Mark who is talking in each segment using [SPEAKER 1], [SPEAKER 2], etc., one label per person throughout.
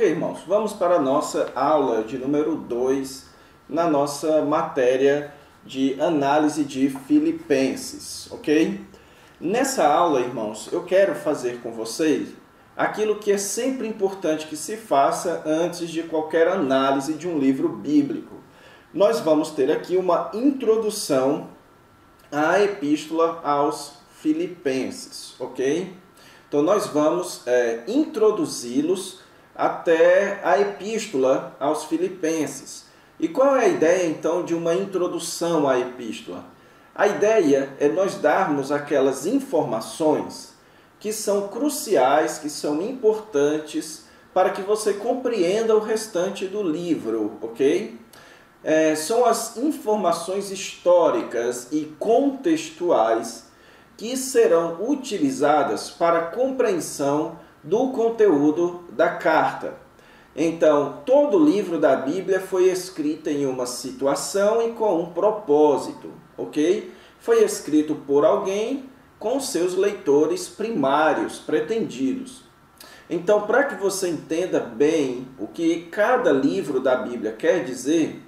[SPEAKER 1] irmãos, vamos para a nossa aula de número 2 na nossa matéria de análise de Filipenses, ok? Nessa aula, irmãos, eu quero fazer com vocês aquilo que é sempre importante que se faça antes de qualquer análise de um livro bíblico. Nós vamos ter aqui uma introdução à Epístola aos Filipenses, ok? Então nós vamos introduzi-los até a Epístola aos Filipenses. E qual é a ideia então de uma introdução à Epístola? A ideia é nós darmos aquelas informações que são cruciais, que são importantes para que você compreenda o restante do livro, ok? São as informações históricas e contextuais que serão utilizadas para a compreensão do conteúdo da carta. Então, todo o livro da Bíblia foi escrito em uma situação e com um propósito, ok? Foi escrito por alguém com seus leitores primários, pretendidos. Então, para que você entenda bem o que cada livro da Bíblia quer dizer,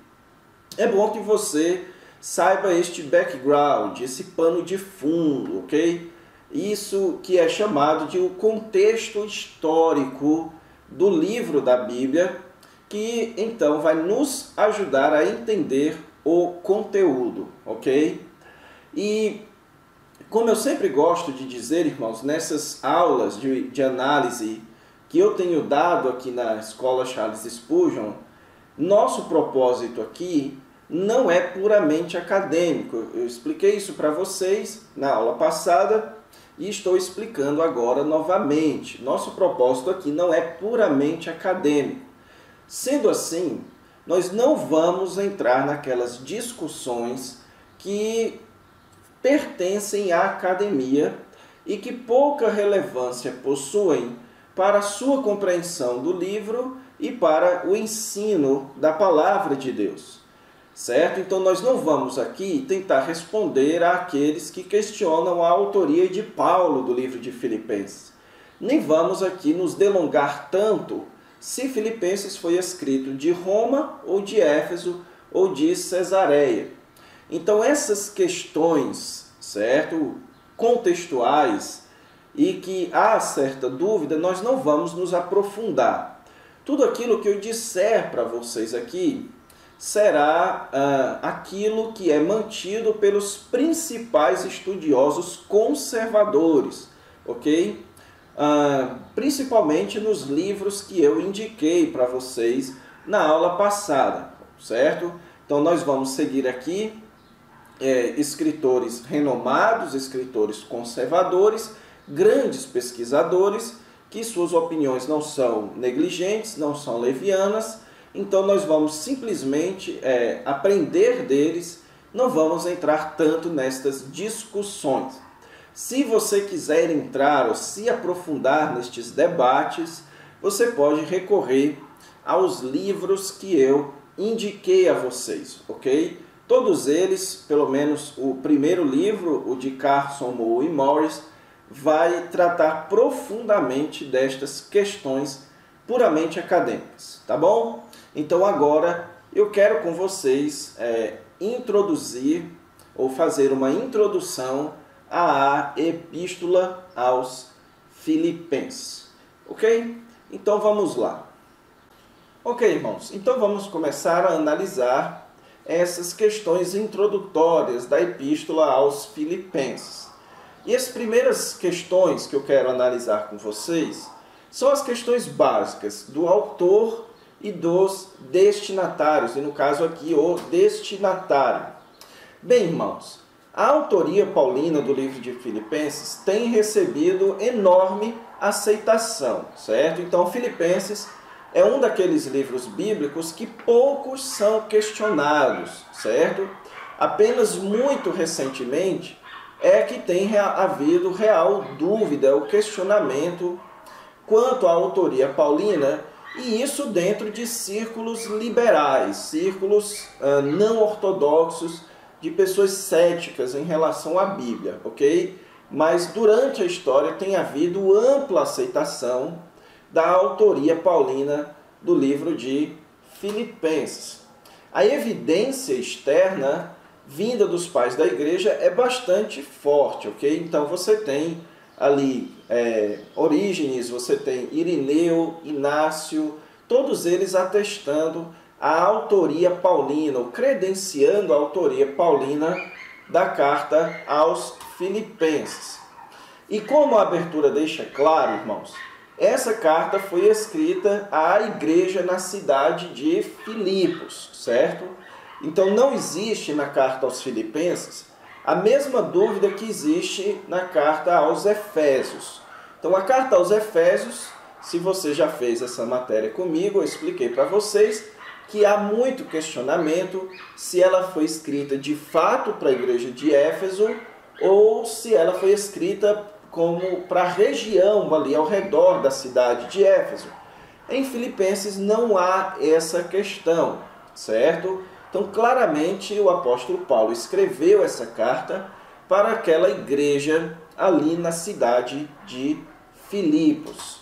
[SPEAKER 1] é bom que você saiba este background, esse pano de fundo, ok? Isso que é chamado de o contexto histórico do livro da Bíblia, que então vai nos ajudar a entender o conteúdo, ok? E como eu sempre gosto de dizer, irmãos, nessas aulas de análise que eu tenho dado aqui na Escola Charles Spurgeon, nosso propósito aqui não é puramente acadêmico. Eu expliquei isso para vocês na aula passada e estou explicando agora novamente. Nosso propósito aqui não é puramente acadêmico. Sendo assim, nós não vamos entrar naquelas discussões que pertencem à academia e que pouca relevância possuem para a sua compreensão do livro e para o ensino da palavra de Deus. Certo? Então nós não vamos aqui tentar responder àqueles que questionam a autoria de Paulo do livro de Filipenses. Nem vamos aqui nos delongar tanto se Filipenses foi escrito de Roma ou de Éfeso ou de Cesareia. Então essas questões, certo, contextuais e que há certa dúvida, nós não vamos nos aprofundar. Tudo aquilo que eu disser para vocês aqui será aquilo que é mantido pelos principais estudiosos conservadores, ok? Principalmente nos livros que eu indiquei para vocês na aula passada, certo? Então nós vamos seguir aqui escritores renomados, escritores conservadores, grandes pesquisadores, que suas opiniões não são negligentes, não são levianas. Então nós vamos simplesmente aprender deles, não vamos entrar tanto nestas discussões. Se você quiser entrar ou se aprofundar nestes debates, você pode recorrer aos livros que eu indiquei a vocês, ok? Todos eles, pelo menos o primeiro livro, o de Carson, Moore e Morris, vai tratar profundamente destas questões puramente acadêmicas, tá bom? Então agora eu quero com vocês introduzir ou fazer uma introdução à Epístola aos Filipenses, ok? Então vamos lá. Ok, irmãos, então vamos começar a analisar essas questões introdutórias da Epístola aos Filipenses. E as primeiras questões que eu quero analisar com vocês são as questões básicas do autor e dos destinatários, e no caso aqui o destinatário. Bem, irmãos, a autoria paulina do livro de Filipenses tem recebido enorme aceitação, certo? Então, Filipenses é um daqueles livros bíblicos que poucos são questionados, certo? Apenas muito recentemente é que tem havido real dúvida ou questionamento quanto à autoria paulina, e isso dentro de círculos liberais, círculos não ortodoxos, de pessoas céticas em relação à Bíblia, ok? Mas durante a história tem havido ampla aceitação da autoria paulina do livro de Filipenses. A evidência externa vinda dos pais da igreja é bastante forte, ok? Então você tem ali Orígenes, você tem Irineu, Inácio, todos eles atestando a autoria paulina, ou credenciando a autoria paulina da carta aos Filipenses. E como a abertura deixa claro, irmãos, essa carta foi escrita à igreja na cidade de Filipos, certo? Então não existe na carta aos Filipenses a mesma dúvida que existe na carta aos Efésios. Então a carta aos Efésios, se você já fez essa matéria comigo, eu expliquei para vocês que há muito questionamento se ela foi escrita de fato para a igreja de Éfeso ou se ela foi escrita como para a região ali ao redor da cidade de Éfeso. Em Filipenses não há essa questão, certo? Então, claramente, o apóstolo Paulo escreveu essa carta para aquela igreja ali na cidade de Filipos.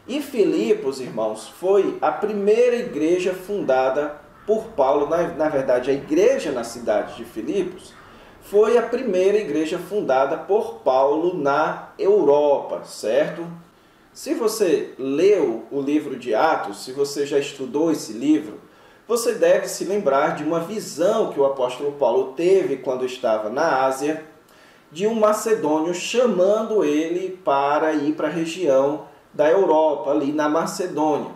[SPEAKER 1] E Filipos, irmãos, foi a primeira igreja fundada por Paulo. Na verdade, a igreja na cidade de Filipos foi a primeira igreja fundada por Paulo na Europa, certo? Se você leu o livro de Atos, se você já estudou esse livro, você deve se lembrar de uma visão que o apóstolo Paulo teve quando estava na Ásia, de um macedônio chamando ele para ir para a região da Europa, ali na Macedônia.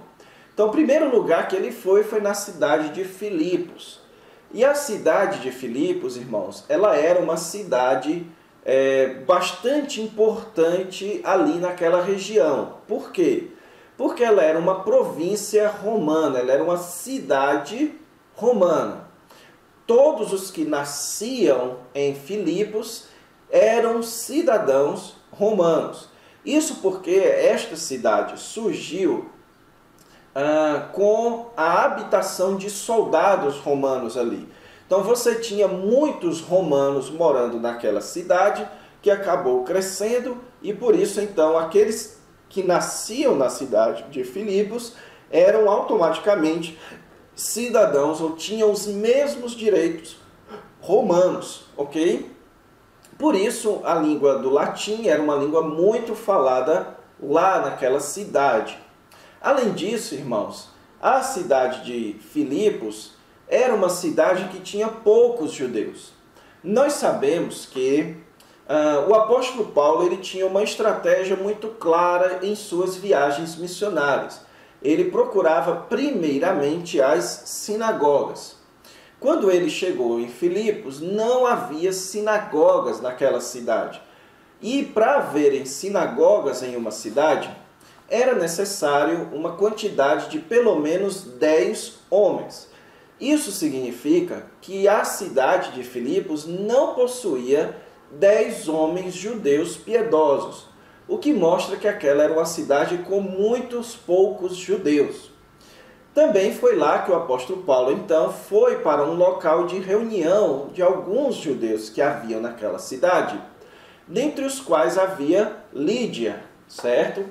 [SPEAKER 1] Então, o primeiro lugar que ele foi na cidade de Filipos. E a cidade de Filipos, irmãos, ela era uma cidade bastante importante ali naquela região. Por quê? Porque ela era uma província romana, ela era uma cidade romana. Todos os que nasciam em Filipos eram cidadãos romanos. Isso porque esta cidade surgiu com a habitação de soldados romanos ali. Então você tinha muitos romanos morando naquela cidade, que acabou crescendo, e por isso então aqueles que nasciam na cidade de Filipos eram automaticamente cidadãos ou tinham os mesmos direitos romanos, ok? Por isso a língua do latim era uma língua muito falada lá naquela cidade. Além disso, irmãos, a cidade de Filipos era uma cidade que tinha poucos judeus. Nós sabemos que o apóstolo Paulo ele tinha uma estratégia muito clara em suas viagens missionárias. Ele procurava primeiramente as sinagogas. Quando ele chegou em Filipos, não havia sinagogas naquela cidade. E para haverem sinagogas em uma cidade, era necessário uma quantidade de pelo menos 10 homens. Isso significa que a cidade de Filipos não possuía 10 homens judeus piedosos, o que mostra que aquela era uma cidade com muitos poucos judeus. Também foi lá que o apóstolo Paulo, então, foi para um local de reunião de alguns judeus que haviam naquela cidade, dentre os quais havia Lídia, certo?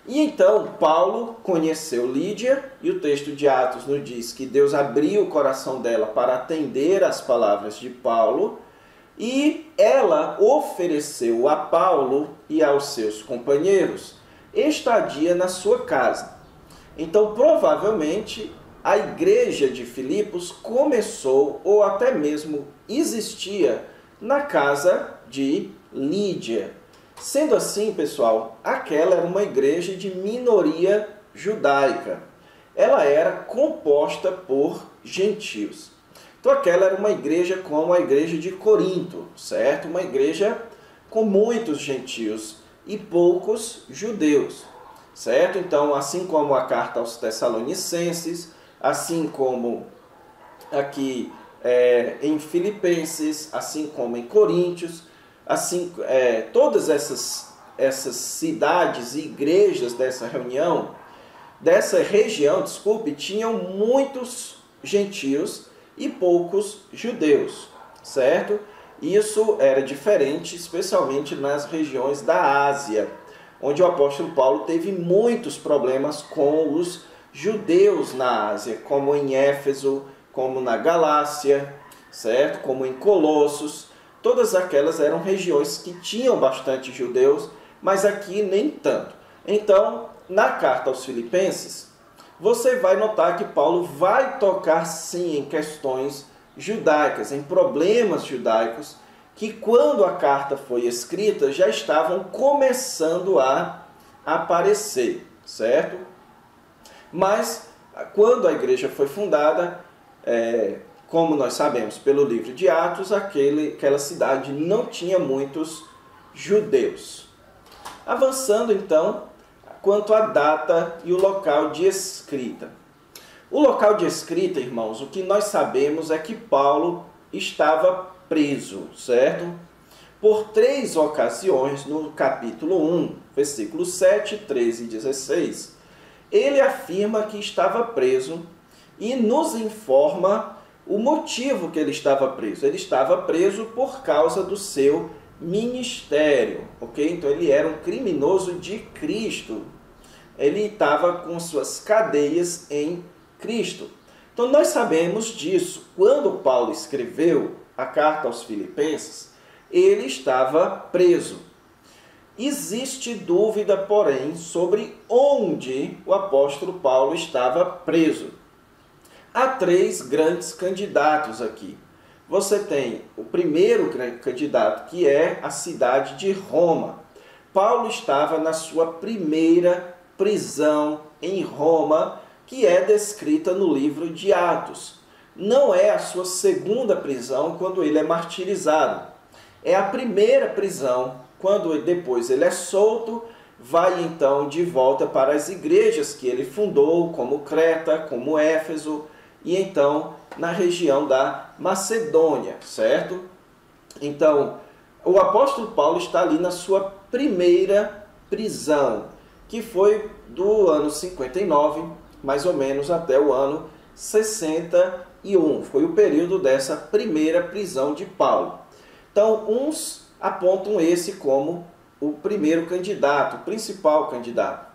[SPEAKER 1] E então Paulo conheceu Lídia, e o texto de Atos nos diz que Deus abriu o coração dela para atender às palavras de Paulo, e ela ofereceu a Paulo e aos seus companheiros estadia na sua casa. Então, provavelmente, a igreja de Filipos começou, ou até mesmo existia, na casa de Lídia. Sendo assim, pessoal, aquela era uma igreja de minoria judaica. Ela era composta por gentios. Então aquela era uma igreja como a igreja de Corinto, certo? Uma igreja com muitos gentios e poucos judeus, certo? Então, assim como a carta aos Tessalonicenses, assim como aqui em Filipenses, assim como em Coríntios, assim, todas essas cidades e igrejas dessa região, tinham muitos gentios e poucos judeus, certo? Isso era diferente, especialmente nas regiões da Ásia, onde o apóstolo Paulo teve muitos problemas com os judeus na Ásia, como em Éfeso, como na Galácia, certo? Como em Colossos. Todas aquelas eram regiões que tinham bastante judeus, mas aqui nem tanto. Então, na carta aos Filipenses, você vai notar que Paulo vai tocar sim em questões judaicas, em problemas judaicos, que quando a carta foi escrita já estavam começando a aparecer, certo? Mas quando a igreja foi fundada, como nós sabemos pelo livro de Atos, aquela cidade não tinha muitos judeus. Avançando então, quanto à data e o local de escrita. O local de escrita, irmãos, o que nós sabemos é que Paulo estava preso, certo? Por 3 ocasiões, no capítulo 1, versículos 7, 13 e 16, ele afirma que estava preso e nos informa o motivo que ele estava preso. Ele estava preso por causa do seu ministério, ok? Então ele era um criminoso de Cristo. Ele estava com suas cadeias em Cristo. Então nós sabemos disso. Quando Paulo escreveu a carta aos Filipenses, ele estava preso. Existe dúvida, porém, sobre onde o apóstolo Paulo estava preso. Há 3 grandes candidatos aqui. Você tem o primeiro candidato, que é a cidade de Roma. Paulo estava na sua primeira prisão em Roma, que é descrita no livro de Atos. Não é a sua segunda prisão quando ele é martirizado. É a primeira prisão, quando depois ele é solto, vai então de volta para as igrejas que ele fundou, como Creta, como Éfeso, e então na região da Macedônia, certo? Então, o apóstolo Paulo está ali na sua primeira prisão, que foi do ano 59, mais ou menos, até o ano 61. Foi o período dessa primeira prisão de Paulo. Então, uns apontam esse como o primeiro candidato, o principal candidato.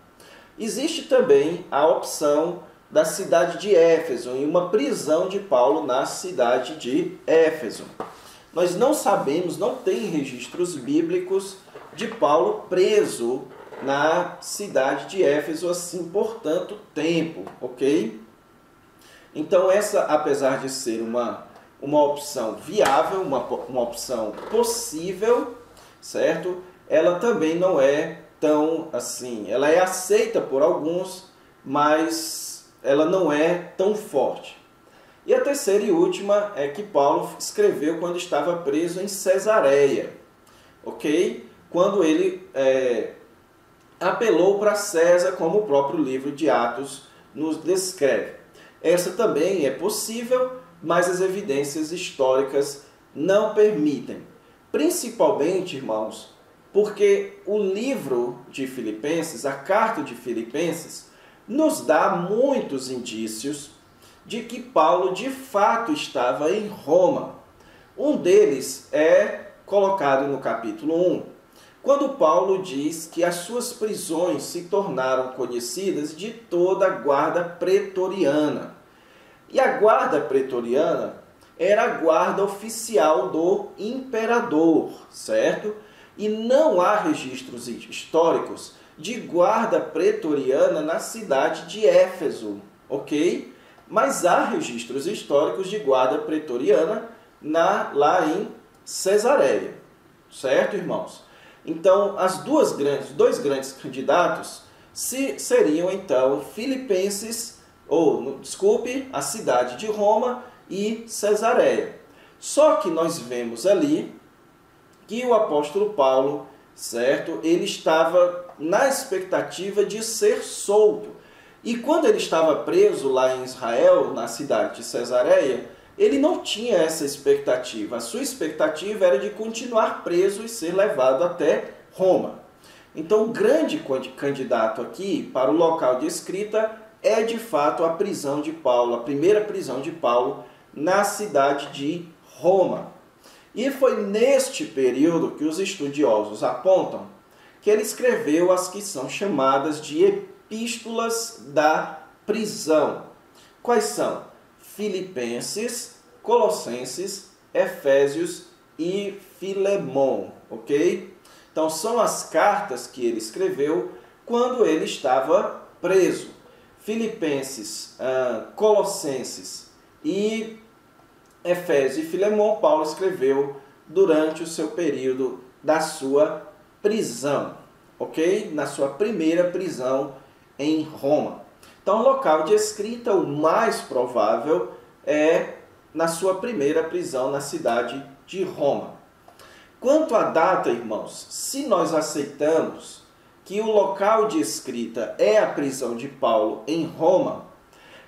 [SPEAKER 1] Existe também a opção da cidade de Éfeso, em uma prisão de Paulo na cidade de Éfeso. Nós não sabemos, não tem registros bíblicos de Paulo preso na cidade de Éfeso assim por tanto tempo, ok? Então essa, apesar de ser uma opção viável, uma opção possível, certo? Ela também não é tão assim, ela é aceita por alguns, mas ela não é tão forte. E a terceira e última é que Paulo escreveu quando estava preso em Cesareia, ok? Quando ele apelou para César, como o próprio livro de Atos nos descreve. Essa também é possível, mas as evidências históricas não permitem. Principalmente, irmãos, porque o livro de Filipenses, a carta de Filipenses, nos dá muitos indícios de que Paulo de fato estava em Roma. Um deles é colocado no capítulo 1, quando Paulo diz que as suas prisões se tornaram conhecidas de toda a guarda pretoriana. E a guarda pretoriana era a guarda oficial do imperador, certo? E não há registros históricos de guarda pretoriana na cidade de Éfeso, ok? Mas há registros históricos de guarda pretoriana lá em Cesareia, certo, irmãos? Então, dois grandes candidatos seriam, então, a cidade de Roma e Cesareia. Só que nós vemos ali que o apóstolo Paulo, certo, ele estava na expectativa de ser solto. E quando ele estava preso lá em Israel, na cidade de Cesareia, ele não tinha essa expectativa. A sua expectativa era de continuar preso e ser levado até Roma. Então, o grande candidato aqui para o local de escrita é, de fato, a prisão de Paulo, a primeira prisão de Paulo na cidade de Roma. E foi neste período que os estudiosos apontam que ele escreveu as que são chamadas de epístolas da prisão. Quais são? Filipenses, Colossenses, Efésios e Filemon, ok? Então, são as cartas que ele escreveu quando ele estava preso. Filipenses, Colossenses e Efésios e Filemon, Paulo escreveu durante o seu período da sua prisão, ok? Na sua primeira prisão em Roma. Então, o local de escrita, o mais provável, é na sua primeira prisão na cidade de Roma. Quanto à data, irmãos, se nós aceitamos que o local de escrita é a prisão de Paulo em Roma,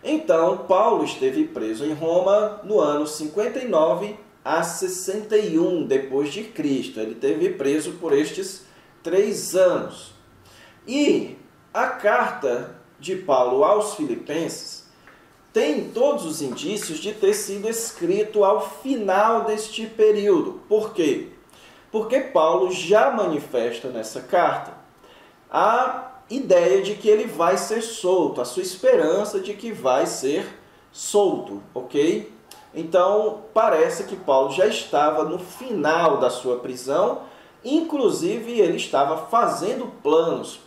[SPEAKER 1] então Paulo esteve preso em Roma no ano 59 a 61 depois de Cristo. Ele esteve preso por estes 3 anos. E a carta de Paulo aos Filipenses tem todos os indícios de ter sido escrito ao final deste período. Por quê? Porque Paulo já manifesta nessa carta a ideia de que ele vai ser solto, a sua esperança de que vai ser solto, ok? Então, parece que Paulo já estava no final da sua prisão, inclusive ele estava fazendo planos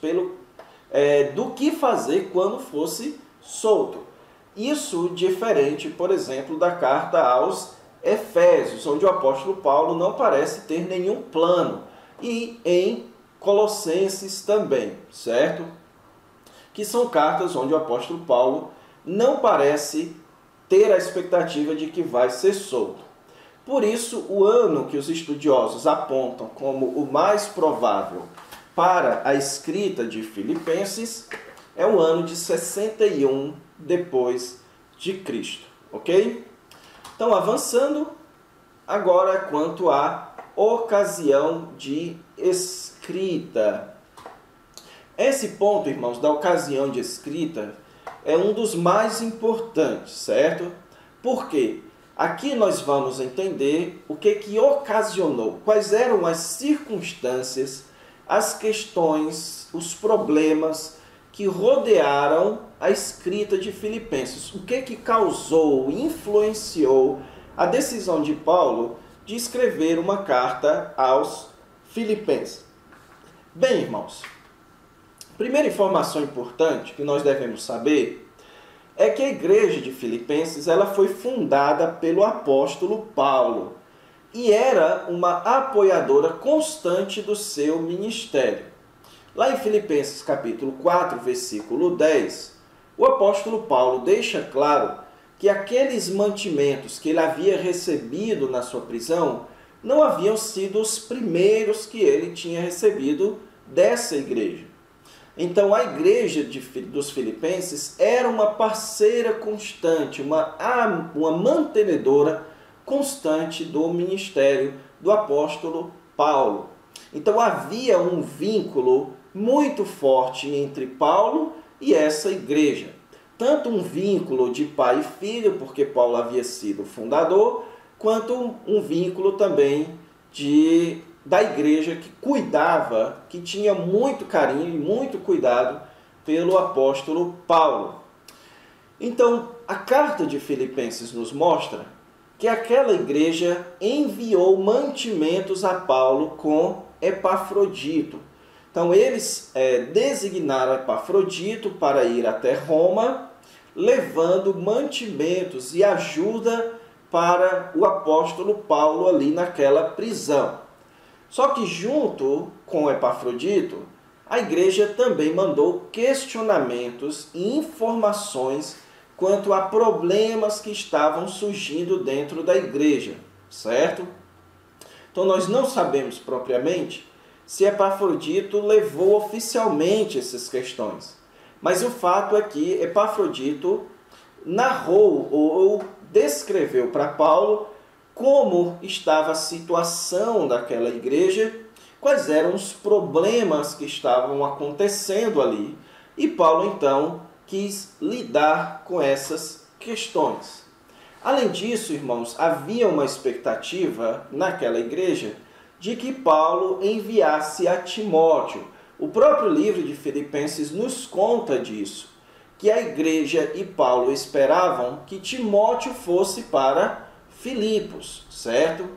[SPEAKER 1] do que fazer quando fosse solto. Isso diferente, por exemplo, da carta aos Efésios, onde o apóstolo Paulo não parece ter nenhum plano, e em Colossenses também, certo? Que são cartas onde o apóstolo Paulo não parece ter a expectativa de que vai ser solto. Por isso, o ano que os estudiosos apontam como o mais provável para a escrita de Filipenses é o ano de 61 depois de Cristo, ok? Então, avançando, agora quanto à ocasião de escrita. Esse ponto, irmãos, da ocasião de escrita é um dos mais importantes, certo? Por quê? Aqui nós vamos entender o que ocasionou, quais eram as circunstâncias, as questões, os problemas que rodearam a escrita de Filipenses. O que causou, influenciou a decisão de Paulo de escrever uma carta aos Filipenses. Bem, irmãos, primeira informação importante que nós devemos saber é que a igreja de Filipenses ela foi fundada pelo apóstolo Paulo e era uma apoiadora constante do seu ministério. Lá em Filipenses capítulo 4, versículo 10, o apóstolo Paulo deixa claro que aqueles mantimentos que ele havia recebido na sua prisão não haviam sido os primeiros que ele tinha recebido dessa igreja. Então, a igreja dos Filipenses era uma parceira constante, uma mantenedora constante do ministério do apóstolo Paulo. Então, havia um vínculo muito forte entre Paulo e essa igreja. Tanto um vínculo de pai e filho, porque Paulo havia sido fundador, quanto um vínculo também da igreja que cuidava, que tinha muito carinho e muito cuidado pelo apóstolo Paulo. Então, a carta de Filipenses nos mostra que aquela igreja enviou mantimentos a Paulo com Epafrodito. Então, eles designaram Epafrodito para ir até Roma, levando mantimentos e ajuda para o apóstolo Paulo ali naquela prisão. Só que junto com Epafrodito, a igreja também mandou questionamentos e informações quanto a problemas que estavam surgindo dentro da igreja, certo? Então nós não sabemos propriamente se Epafrodito levou oficialmente essas questões. Mas o fato é que Epafrodito narrou ou descreveu para Paulo como estava a situação daquela igreja, quais eram os problemas que estavam acontecendo ali. E Paulo, então, quis lidar com essas questões. Além disso, irmãos, havia uma expectativa naquela igreja de que Paulo enviasse a Timóteo. O próprio livro de Filipenses nos conta disso, que a igreja e Paulo esperavam que Timóteo fosse para Filipos, certo?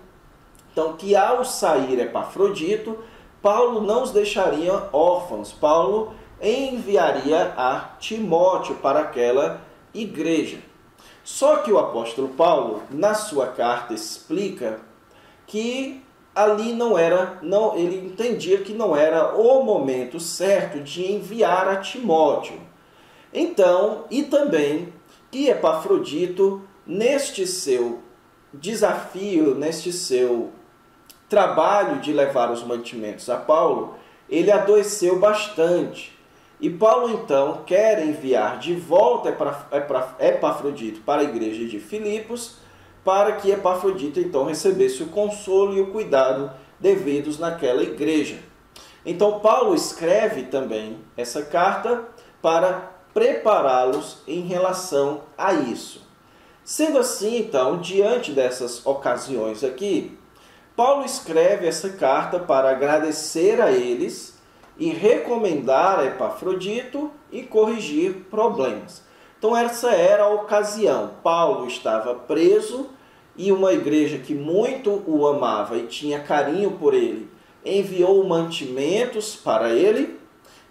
[SPEAKER 1] Então, que ao sair Epafrodito, Paulo não os deixaria órfãos. Paulo enviaria a Timóteo para aquela igreja. Só que o apóstolo Paulo, na sua carta, explica que ali ele entendia que não era o momento certo de enviar a Timóteo. Então, e também que Epafrodito, neste seu desafio, neste seu trabalho de levar os mantimentos a Paulo, ele adoeceu bastante. E Paulo, então, quer enviar de volta Epafrodito para a igreja de Filipos, para que Epafrodito, então, recebesse o consolo e o cuidado devidos naquela igreja. Então, Paulo escreve também essa carta para prepará-los em relação a isso. Sendo assim, então, diante dessas ocasiões aqui, Paulo escreve essa carta para agradecer a eles e recomendar a Epafrodito e corrigir problemas. Então essa era a ocasião. Paulo estava preso e uma igreja que muito o amava e tinha carinho por ele enviou mantimentos para ele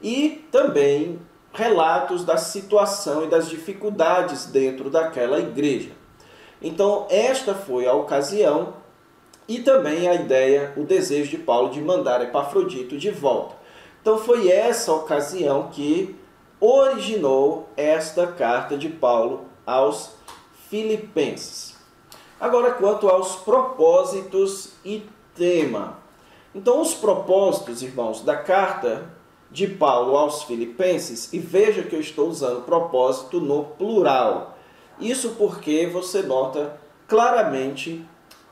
[SPEAKER 1] e também relatos da situação e das dificuldades dentro daquela igreja. Então esta foi a ocasião e também a ideia, o desejo de Paulo de mandar Epafrodito de volta. Então foi essa ocasião que originou esta carta de Paulo aos Filipenses. Agora, quanto aos propósitos e tema. Então, os propósitos, irmãos, da carta de Paulo aos Filipenses, e veja que eu estou usando propósito no plural. Isso porque você nota claramente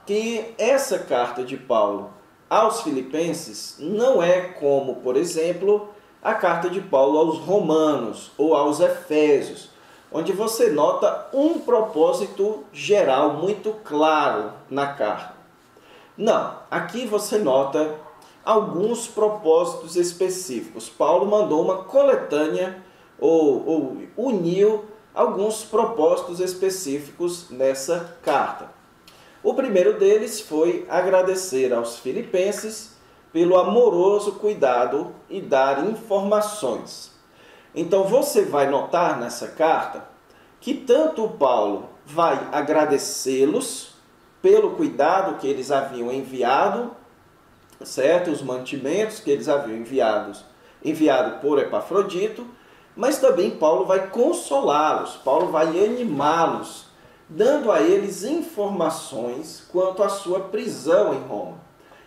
[SPEAKER 1] que essa carta de Paulo aos Filipenses não é como, por exemplo, a carta de Paulo aos Romanos ou aos Efésios, onde você nota um propósito geral muito claro na carta. Não, aqui você nota alguns propósitos específicos. Paulo mandou uma coletânea ou uniu alguns propósitos específicos nessa carta. O primeiro deles foi agradecer aos filipenses pelo amoroso cuidado e dar informações. Então você vai notar nessa carta que tanto Paulo vai agradecê-los pelo cuidado que eles haviam enviado, certo? Os mantimentos que eles haviam enviado por Epafrodito, mas também Paulo vai consolá-los, Paulo vai animá-los, dando a eles informações quanto à sua prisão em Roma.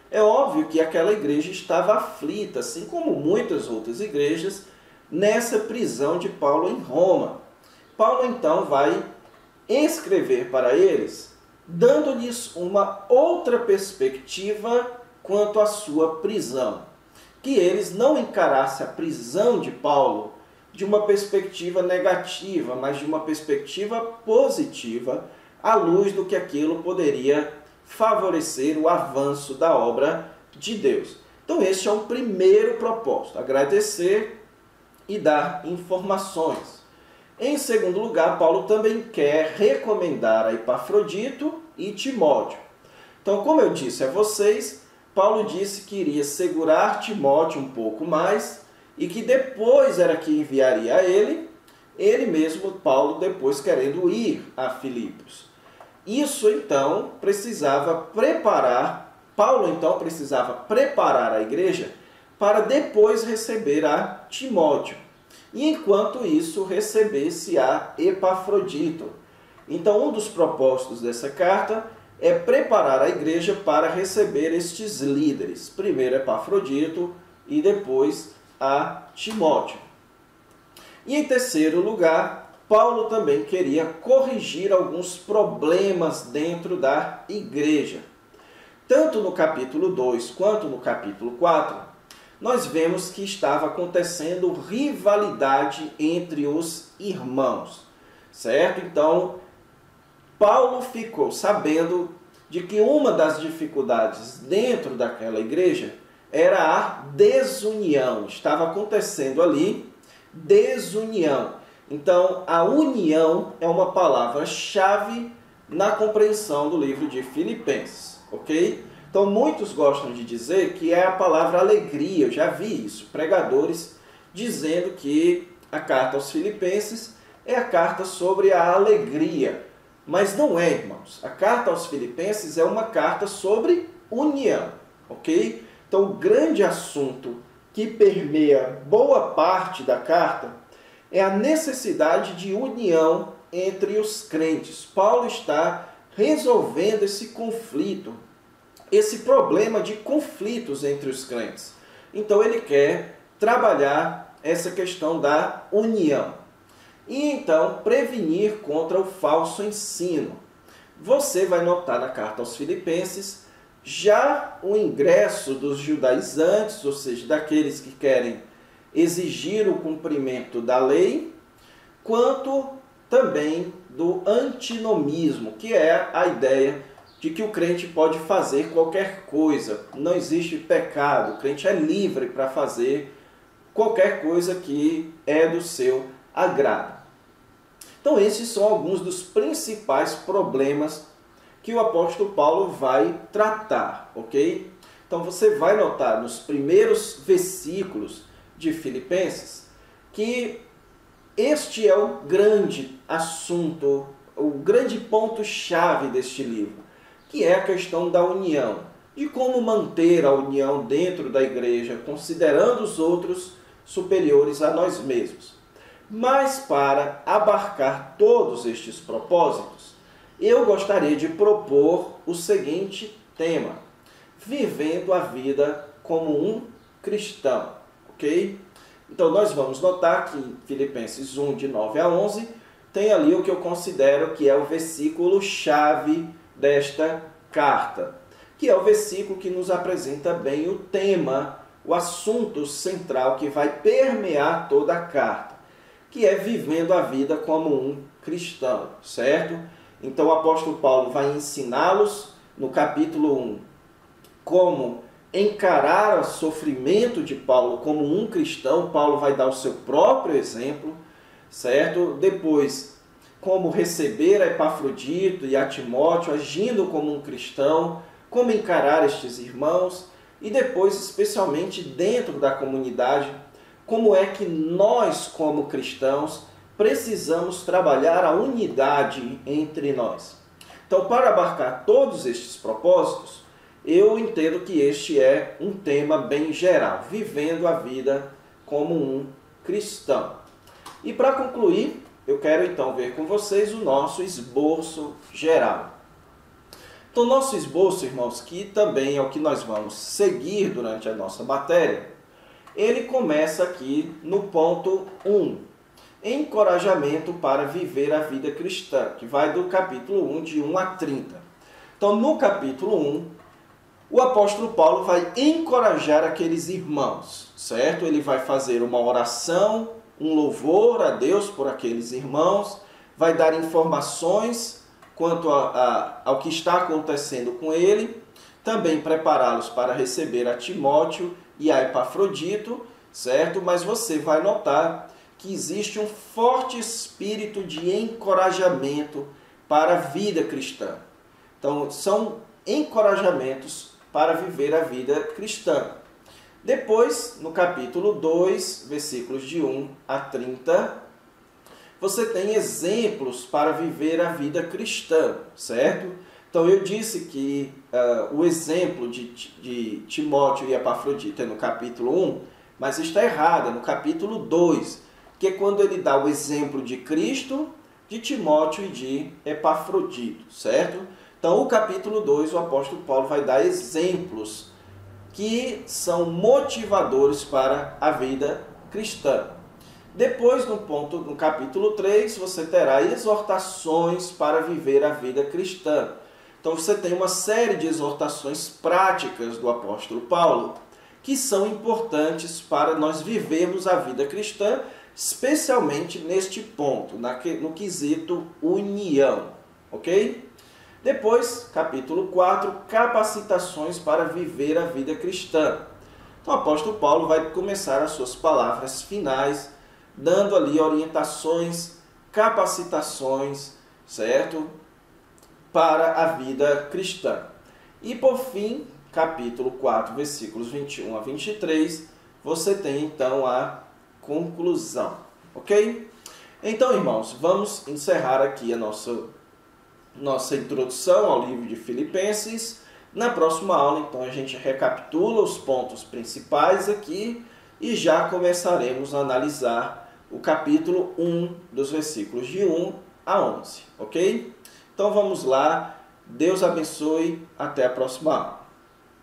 [SPEAKER 1] É óbvio que aquela igreja estava aflita, assim como muitas outras igrejas, nessa prisão de Paulo em Roma. Paulo então vai escrever para eles, dando-lhes uma outra perspectiva quanto à sua prisão. Que eles não encarassem a prisão de Paulo de uma perspectiva negativa, mas de uma perspectiva positiva, à luz do que aquilo poderia favorecer o avanço da obra de Deus. Então este é um primeiro propósito, agradecer e dar informações. Em segundo lugar, Paulo também quer recomendar a Epafrodito e Timóteo. Então, como eu disse a vocês, Paulo disse que iria segurar Timóteo um pouco mais e que depois era que enviaria ele mesmo, Paulo, depois querendo ir a Filipos. Isso, então, Paulo, então, precisava preparar a igreja para depois receber a Timóteo. E, enquanto isso, recebesse a Epafrodito. Então, um dos propósitos dessa carta é preparar a igreja para receber estes líderes. Primeiro Epafrodito e depois a Timóteo. E em terceiro lugar, Paulo também queria corrigir alguns problemas dentro da igreja. Tanto no capítulo 2 quanto no capítulo 4, nós vemos que estava acontecendo rivalidade entre os irmãos, certo? Então, Paulo ficou sabendo de que uma das dificuldades dentro daquela igreja era a desunião. Estava acontecendo ali desunião. Então, a união é uma palavra-chave na compreensão do livro de Filipenses, ok? Então, muitos gostam de dizer que é a palavra alegria. Eu já vi isso, pregadores dizendo que a carta aos Filipenses é a carta sobre a alegria. Mas não é, irmãos. A carta aos Filipenses é uma carta sobre união, ok? Então, o grande assunto que permeia boa parte da carta é a necessidade de união entre os crentes. Paulo está resolvendo esse conflito, esse problema de conflitos entre os crentes. Então, ele quer trabalhar essa questão da união. E então, prevenir contra o falso ensino. Você vai notar na carta aos Filipenses já o ingresso dos judaizantes, ou seja, daqueles que querem exigir o cumprimento da lei, quanto também do antinomismo, que é a ideia de que o crente pode fazer qualquer coisa, não existe pecado, o crente é livre para fazer qualquer coisa que é do seu agrado. Então, esses são alguns dos principais problemas que o apóstolo Paulo vai tratar, ok? Então, você vai notar nos primeiros versículos de Filipenses que este é o grande assunto, o grande ponto-chave deste livro, que é a questão da união, de como manter a união dentro da igreja, considerando os outros superiores a nós mesmos. Mas para abarcar todos estes propósitos, eu gostaria de propor o seguinte tema: vivendo a vida como um cristão, ok? Então nós vamos notar que em Filipenses 1, de 9 a 11, tem ali o que eu considero que é o versículo-chave desta carta, que é o versículo que nos apresenta bem o tema, o assunto central que vai permear toda a carta, que é vivendo a vida como um cristão, certo? Então o apóstolo Paulo vai ensiná-los no capítulo 1 como encarar o sofrimento de Paulo como um cristão. Paulo vai dar o seu próprio exemplo, certo? Depois, como receber a Epafrodito e a Timóteo agindo como um cristão, como encarar estes irmãos, e depois, especialmente dentro da comunidade, como é que nós, como cristãos, precisamos trabalhar a unidade entre nós. Então, para abarcar todos estes propósitos, eu entendo que este é um tema bem geral, vivendo a vida como um cristão. E para concluir, eu quero então ver com vocês o nosso esboço geral. Então, nosso esboço, irmãos, que também é o que nós vamos seguir durante a nossa matéria, ele começa aqui no ponto 1, encorajamento para viver a vida cristã, que vai do capítulo 1, de 1 a 30. Então, no capítulo 1, o apóstolo Paulo vai encorajar aqueles irmãos, certo? Ele vai fazer uma oração, um louvor a Deus por aqueles irmãos, vai dar informações quanto ao que está acontecendo com ele, também prepará-los para receber a Timóteo e a Epafrodito, certo? Mas você vai notar que existe um forte espírito de encorajamento para a vida cristã. Então, são encorajamentos para viver a vida cristã. Depois, no capítulo 2, versículos de 1 a 30, você tem exemplos para viver a vida cristã, certo? Então, eu disse que o exemplo de Timóteo e Epafrodito é no capítulo 1, mas está errado, é no capítulo 2, que é quando ele dá o exemplo de Cristo, de Timóteo e de Epafrodito, certo? Então, o capítulo 2, o apóstolo Paulo vai dar exemplos que são motivadores para a vida cristã. Depois, no capítulo 3, você terá exortações para viver a vida cristã. Então, você tem uma série de exortações práticas do apóstolo Paulo que são importantes para nós vivermos a vida cristã, especialmente neste ponto, no quesito união, ok? Depois, capítulo 4, capacitações para viver a vida cristã. Então, o apóstolo Paulo vai começar as suas palavras finais, dando ali orientações, capacitações, certo? Para a vida cristã. E por fim, capítulo 4, versículos 21 a 23, você tem então a conclusão, ok? Então, irmãos, vamos encerrar aqui a nossa introdução ao livro de Filipenses. Na próxima aula, então, a gente recapitula os pontos principais aqui e já começaremos a analisar o capítulo 1, dos versículos de 1 a 11, ok? Então vamos lá, Deus abençoe, até a próxima aula.